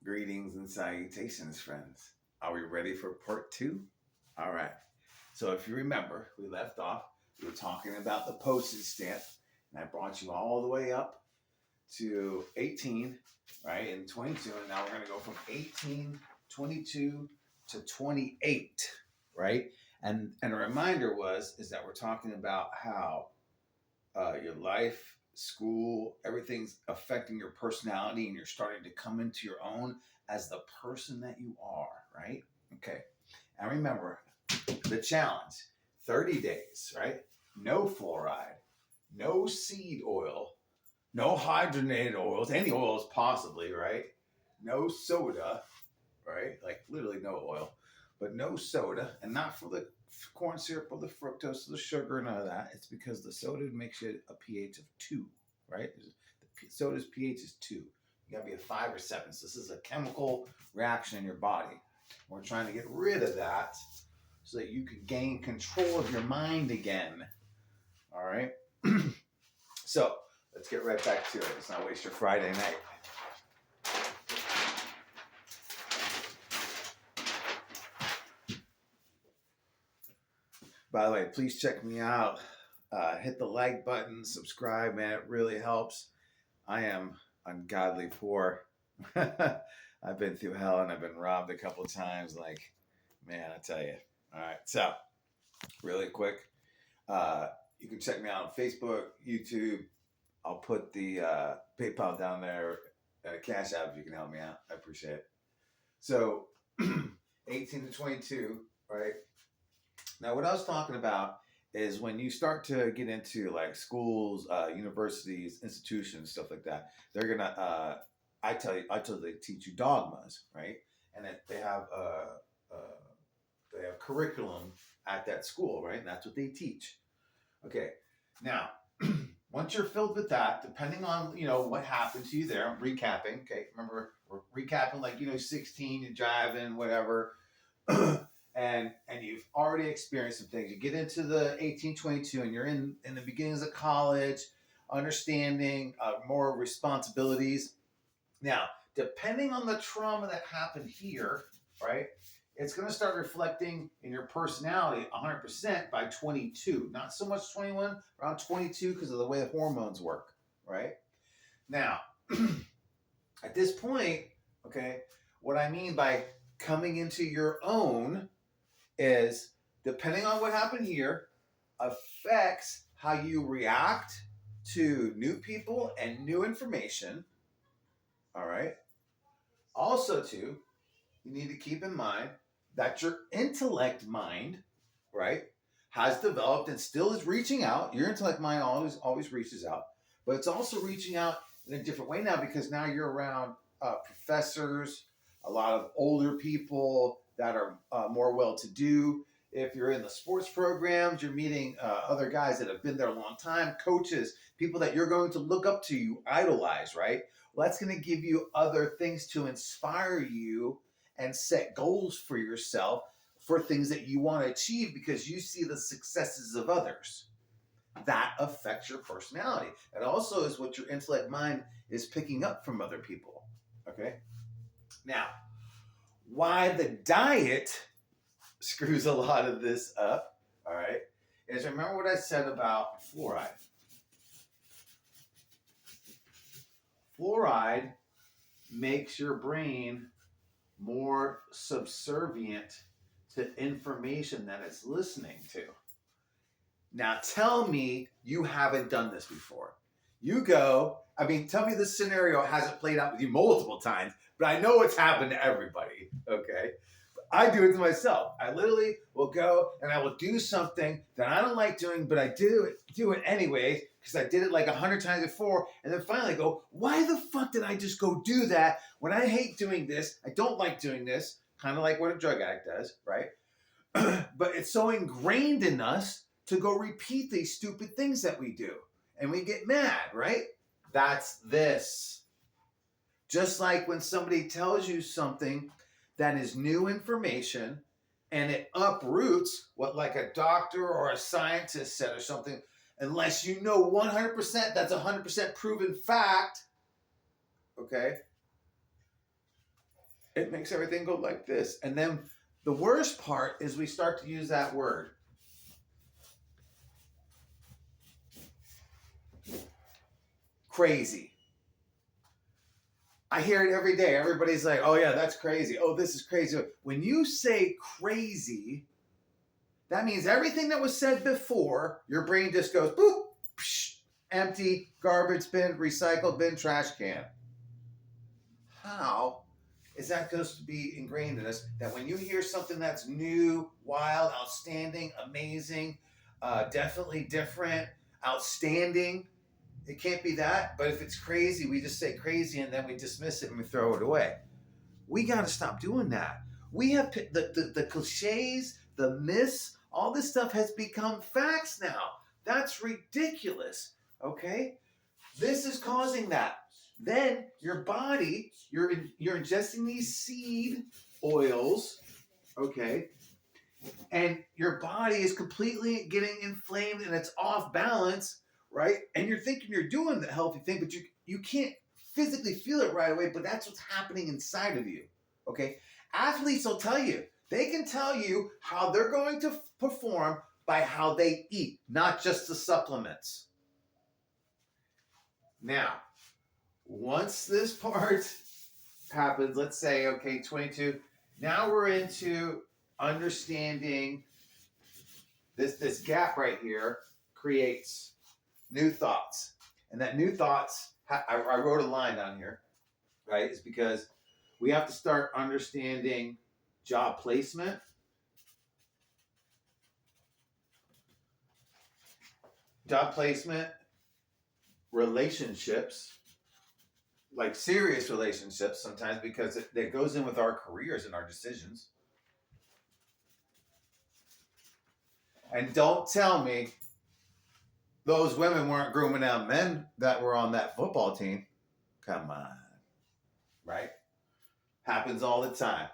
Greetings and salutations, friends. Are we ready for part two? All right. So if you remember, we left off, we were talking about the postage stamp, and I brought you all the way up to 18, right, and 22, and now we're going to go from 18, 22 to 28, right? And a reminder is that we're talking about how your life, school, everything's affecting your personality, and you're starting to come into your own as the person that you are, right? Okay. And remember the challenge 30 days, right? No fluoride, no seed oil, no hydrogenated oils, any oils possibly, right? No soda, right? Like literally no oil, but no soda, and not for the corn syrup or the fructose or the sugar, none of that. It's because the soda makes you a pH of 2, right? The soda's pH is 2. You gotta be a 5 or 7. So this is a chemical reaction in your body. We're trying to get rid of that so that you can gain control of your mind again. All right. So let's get right back to it. Let's not waste your Friday night. By the way, please check me out. Hit the like button, subscribe, man. It really helps. I am ungodly poor. I've been through hell and I've been robbed a couple of times. Like, man, I tell you. All right. So, really quick, you can check me out on Facebook, YouTube. I'll put the PayPal down there, CashApp if you can help me out. I appreciate it. So, 18 to 22, right? Now, what I was talking about is when you start to get into like schools, universities, institutions, stuff like that, they're gonna. I tell you, they teach you dogmas, right? And they have curriculum at that school, right? And that's what they teach. Okay, now once you're filled with that, depending on what happened to you there, I'm recapping. Okay, remember we're recapping like 16, you're driving, whatever. And you've already experienced some things. You get into the 1822 and you're in the beginnings of college, understanding more responsibilities. Now, depending on the trauma that happened here, right, it's going to start reflecting in your personality 100% by 22. Not so much 21, around 22 because of the way the hormones work, right? Now, at this point, okay, what I mean by coming into your own is depending on what happened here affects how you react to new people and new information. All right. Also, too, you need to keep in mind that your intellect mind, right, has developed and still is reaching out. Your intellect mind always reaches out, but it's also reaching out in a different way now because now you're around professors, a lot of older people that are more well-to-do. If you're in the sports programs, you're meeting other guys that have been there a long time, coaches, people that you're going to look up to, you idolize, right? Well, that's going to give you other things to inspire you and set goals for yourself for things that you want to achieve because you see the successes of others. That affects your personality. It also is what your intellect mind is picking up from other people, okay? Now, why the diet screws a lot of this up, all right, is remember what I said about fluoride. Fluoride makes your brain more subservient to information that it's listening to. Now, tell me you haven't done this before. You go, tell me this scenario hasn't played out with you multiple times, but I know it's happened to everybody, okay? I do it to myself. I literally will go and I will do something that I don't like doing, but I do it anyway because I did it like 100 times before. And then finally I go, why the fuck did I just go do that when I hate doing this? I don't like doing this. Kind of like what a drug addict does, right? But it's so ingrained in us to go repeat these stupid things that we do. And we get mad, right? That's this. Just like when somebody tells you something that is new information and it uproots what like a doctor or a scientist said or something, unless you know 100% that's 100% proven fact, okay? it makes everything go like this. And then the worst part is we start to use that word. Crazy. I hear it every day. Everybody's like, oh yeah, that's crazy. Oh, this is crazy. When you say crazy, that means everything that was said before, your brain just goes, boop, psh, empty, garbage bin, recycled bin, trash can. How is that supposed to be ingrained in us that when you hear something that's new, wild, outstanding, amazing, definitely different, outstanding, it can't be that. But if it's crazy, we just say crazy and then we dismiss it and we throw it away. We got to stop doing that. We have the cliches, the myths, all this stuff has become facts now. That's ridiculous. Okay? This is causing that. Then your body, you're ingesting these seed oils, okay? And your body is completely getting inflamed and it's off balance, right? And you're thinking you're doing the healthy thing, but you can't physically feel it right away, but that's what's happening inside of you, okay? Athletes will tell you. They can tell you how they're going to perform by how they eat, not just the supplements. Now, once this part happens, let's say, okay, 22, now we're into understanding this gap right here creates new thoughts. And that new thoughts, I wrote a line down here, right? It's because we have to start understanding job placement, relationships, like serious relationships sometimes, because it goes in with our careers and our decisions. And don't tell me those women weren't grooming out men that were on that football team. Come on. Right? Happens all the time.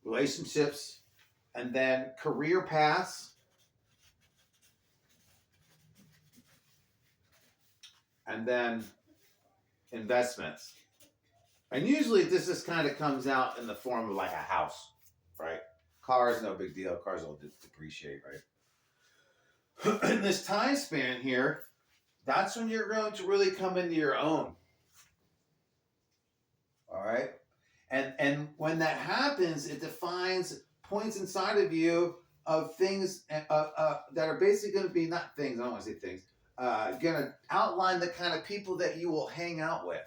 Relationships, and then career paths, and then investments. And usually this just kind of comes out in the form of like a house, right? Cars, no big deal. Cars will depreciate, right? In this time span here, that's when you're going to really come into your own. All right? And when that happens, it defines points inside of you of things that are basically going to be, not things, I don't want to say things, going to outline the kind of people that you will hang out with,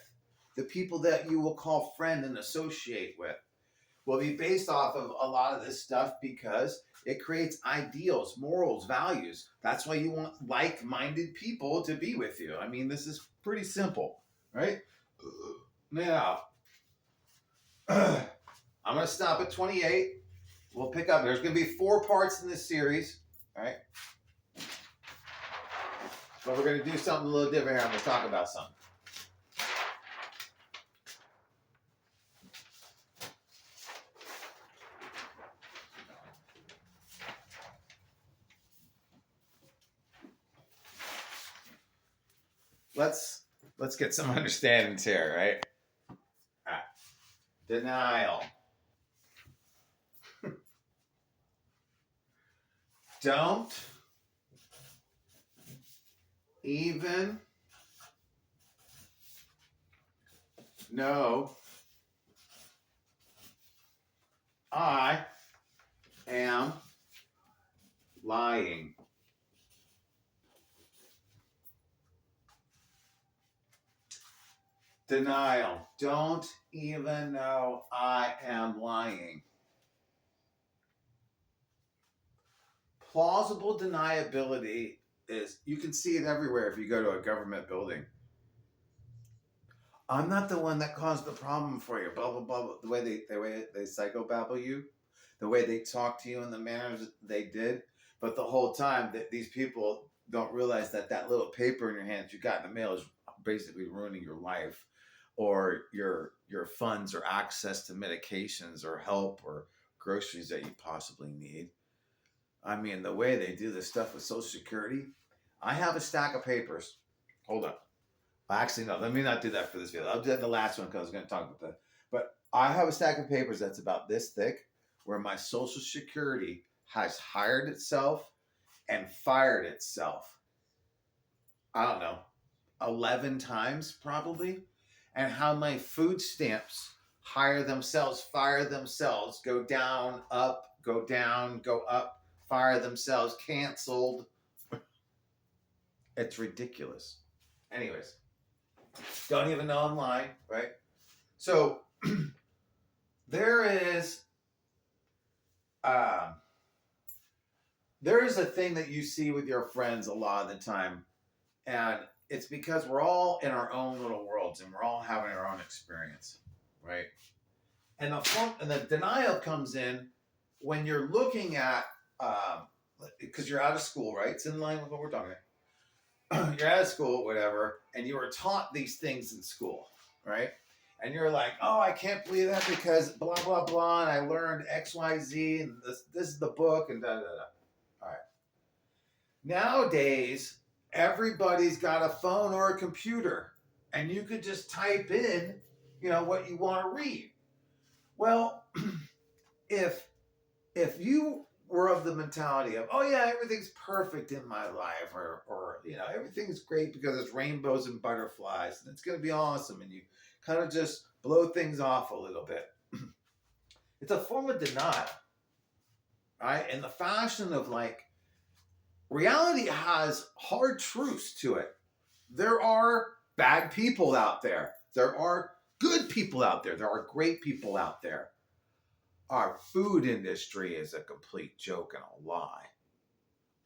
the people that you will call friend and associate with. Will be based off of a lot of this stuff because it creates ideals, morals, values. That's why you want like-minded people to be with you. I mean, this is pretty simple, right? Now, I'm going to stop at 28. We'll pick up. There's going to be 4 parts in this series, all right? But we're going to do something a little different here. I'm going to talk about something. Let's get some understandings here, right? All right. Denial. Don't even know I am lying. Denial. Don't even know I am lying. Plausible deniability is, you can see it everywhere if you go to a government building. I'm not the one that caused the problem for you, blah, blah, blah. The way they psychobabble you, the way they talk to you in the manner they did. But the whole time that these people don't realize that little paper in your hand that you got in the mail is basically ruining your life, or your funds or access to medications or help or groceries that you possibly need. I mean, the way they do this stuff with Social Security, I have a stack of papers. Hold up. Actually, no, let me not do that for this video. I'll do that the last one because I was going to talk about that. But I have a stack of papers that's about this thick where my Social Security has hired itself and fired itself. I don't know, 11 times probably. And how my food stamps hire themselves, fire themselves, go down, up, go down, go up, fire themselves, canceled. It's ridiculous. Anyways, don't even know I'm lying, right? So there is a thing that you see with your friends a lot of the time, and it's because we're all in our own little worlds and we're all having our own experience, right? And the denial comes in when you're looking at, because you're out of school, right? It's in line with what we're talking about. You're out of school, whatever, and you were taught these things in school, right? And you're like, oh, I can't believe that because blah, blah, blah, and I learned X, Y, Z, and this is the book, and da, da, da. All right. Nowadays, everybody's got a phone or a computer, and you could just type in, what you want to read. Well, if you were of the mentality of, oh yeah, everything's perfect in my life, or everything's great because it's rainbows and butterflies and it's going to be awesome, and you kind of just blow things off a little bit. It's a form of denial, right? And the fashion of reality has hard truths to it. There are bad people out there. There are good people out there. There are great people out there. Our food industry is a complete joke and a lie.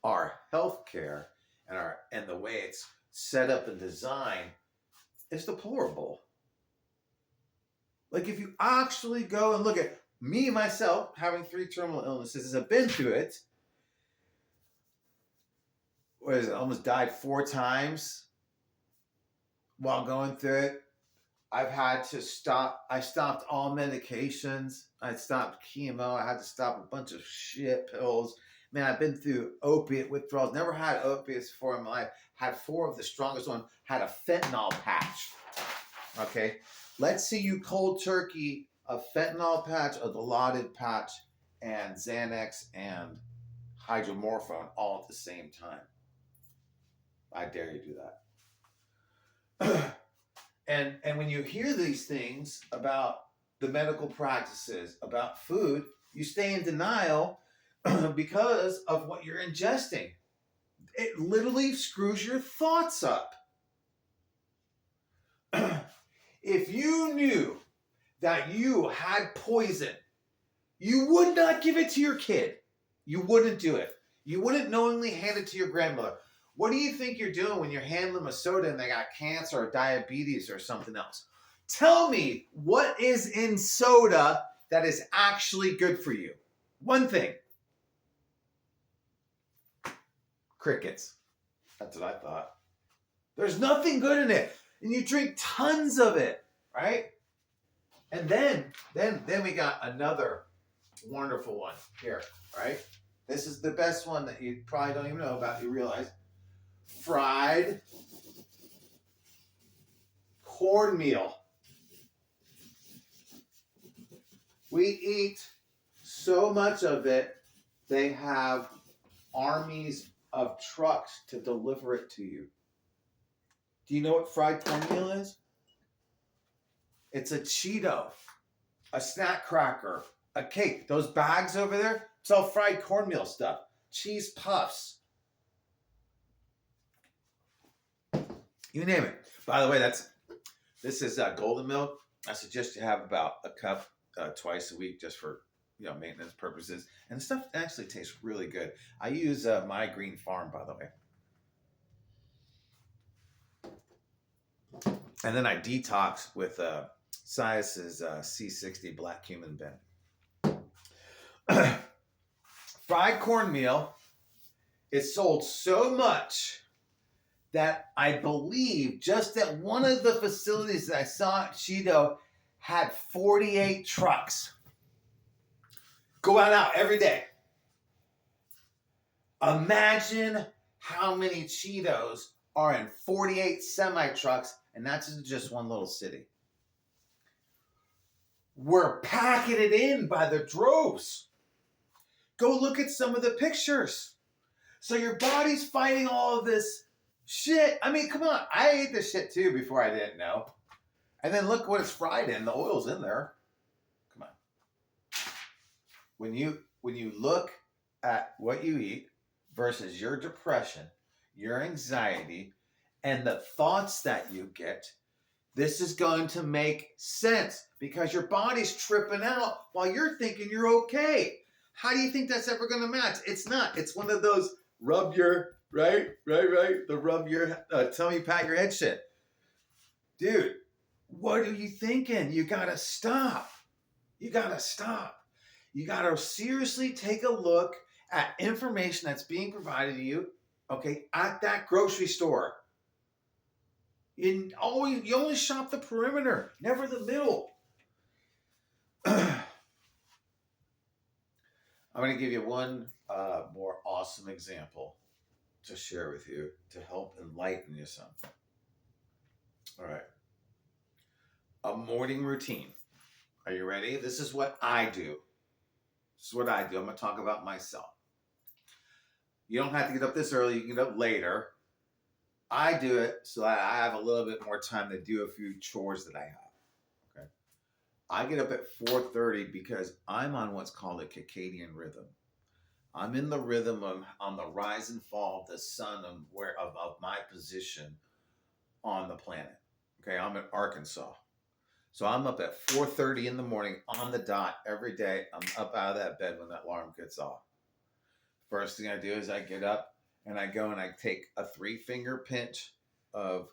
Our healthcare and the way it's set up and designed is deplorable. Like, if you actually go and look at me, myself, having 3 terminal illnesses, I've been through it. What is it? Almost died 4 times while going through it. I've had to stop. I stopped all medications. I stopped chemo. I had to stop a bunch of shit pills. Man, I've been through opiate withdrawals. Never had opiates before in my life. Had 4 of the strongest ones. Had a fentanyl patch. Okay? Let's see you cold turkey a fentanyl patch, a Dilaudid patch, and Xanax and hydromorphone all at the same time. I dare you do that. And when you hear these things about the medical practices, about food, you stay in denial because of what you're ingesting. It literally screws your thoughts up. If you knew that you had poison, you would not give it to your kid. You wouldn't do it. You wouldn't knowingly hand it to your grandmother. What do you think you're doing when you're handing them a soda and they got cancer or diabetes or something else? Tell me what is in soda that is actually good for you. One thing. Crickets. That's what I thought. There's nothing good in it. And you drink tons of it, right? And then we got another wonderful one here, right? This is the best one that you probably don't even know about, you realize. Fried cornmeal. We eat so much of it, they have armies of trucks to deliver it to you. Do you know what fried cornmeal is? It's a Cheeto, a snack cracker, a cake. Those bags over there, it's all fried cornmeal stuff. Cheese puffs. You name it. By the way, this is golden milk. I suggest you have about a cup twice a week just for maintenance purposes. And the stuff actually tastes really good. I use My Green Farm, by the way. And then I detox with Sias's C60 black cumin bin. Fried cornmeal is sold so much that I believe just at one of the facilities that I saw at Cheeto had 48 trucks go out every day. Imagine how many Cheetos are in 48 semi-trucks, and that's in just one little city. We're packing it in by the droves. Go look at some of the pictures. So your body's fighting all of this shit. I mean, come on. I ate this shit too before I didn't know. And then look what it's fried in. The oil's in there. Come on. When you look at what you eat versus your depression, your anxiety, and the thoughts that you get, this is going to make sense because your body's tripping out while you're thinking you're okay. How do you think that's ever going to match? It's not. It's one of those rub your, right? The rub your tummy, pat your head shit. Dude, what are you thinking? You got to stop. You got to stop. You got to seriously take a look at information that's being provided to you, okay, at that grocery store. You only shop the perimeter, never the middle. I'm going to give you one more awesome example to share with you to help enlighten you some. All right. A morning routine. Are you ready? This is what I do. This is what I do. I'm going to talk about myself. You don't have to get up this early. You can get up later. I do it so that I have a little bit more time to do a few chores that I have. Okay. I get up at 4:30 because I'm on what's called a circadian rhythm. I'm in the rhythm of on the rise and fall of the sun and of my position on the planet. Okay, I'm in Arkansas. So I'm up at 4:30 in the morning on the dot every day. I'm up out of that bed when that alarm gets off. First thing I do is I get up and I go and I take a 3-finger pinch of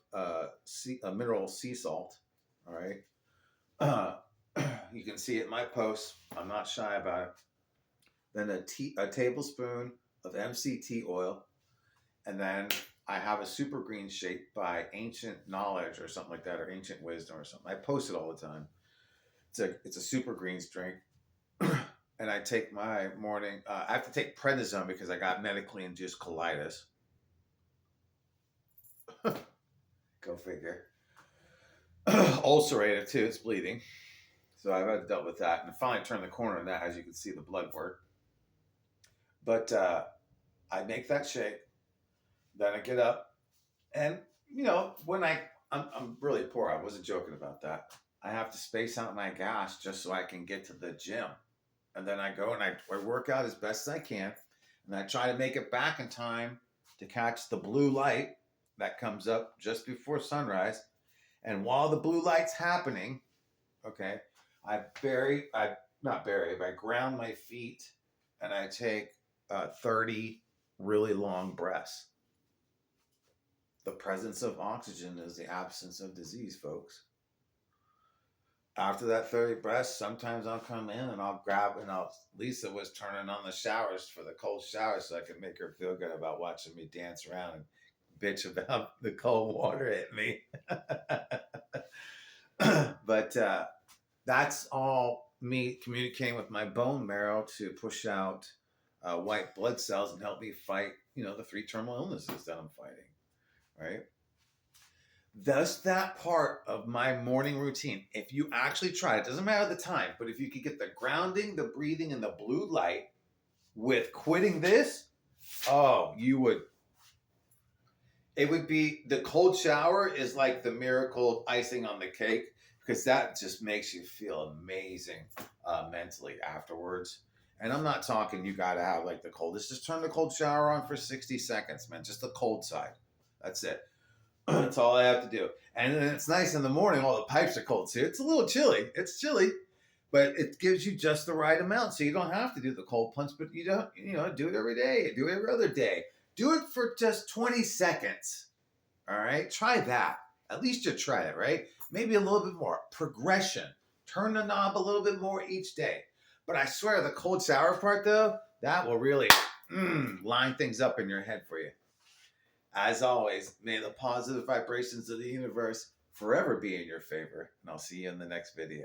mineral sea salt. All right. You can see it in my posts. I'm not shy about it. Then a tablespoon of MCT oil. And then I have a super green shake by Ancient Knowledge or something like that, or Ancient Wisdom or something. I post it all the time. It's a super greens drink. And I take my morning, I have to take prednisone because I got medically induced colitis. Go figure. Ulcerative too, it's bleeding. So I've had to deal with that. And I finally turned the corner on that, as you can see the blood work. But I make that shake. Then I get up. And, you know, when I'm really poor. I wasn't joking about that. I have to space out my gas just so I can get to the gym. And then I go and I work out as best as I can. And I try to make it back in time to catch the blue light that comes up just before sunrise. And while the blue light's happening, okay, I ground my feet and I take 30 really long breaths. The presence of oxygen is the absence of disease, folks. After that 30 breaths, sometimes I'll come in and I'll grab, Lisa was turning on the showers for the cold showers so I could make her feel good about watching me dance around and bitch about the cold water at me. But that's all me communicating with my bone marrow to push out white blood cells and help me fight, the 3 terminal illnesses that I'm fighting, right? Thus, that part of my morning routine, if you actually try it, doesn't matter the time, but if you could get the grounding, the breathing, and the blue light with quitting this, you would. It would be, the cold shower is like the miracle icing on the cake, because that just makes you feel amazing mentally afterwards. And I'm not talking you got to have like the coldest. Just turn the cold shower on for 60 seconds, man. Just the cold side. That's it. That's all I have to do. And then it's nice in the morning. All the pipes are cold too. It's a little chilly. It's chilly, but it gives you just the right amount. So you don't have to do the cold plunge, but you don't, do it every day. Do it every other day. Do it for just 20 seconds. All right. Try that. At least you try it, right? Maybe a little bit more. Progression. Turn the knob a little bit more each day. But I swear the cold shower part though, that will really line things up in your head for you. As always, may the positive vibrations of the universe forever be in your favor, and I'll see you in the next video.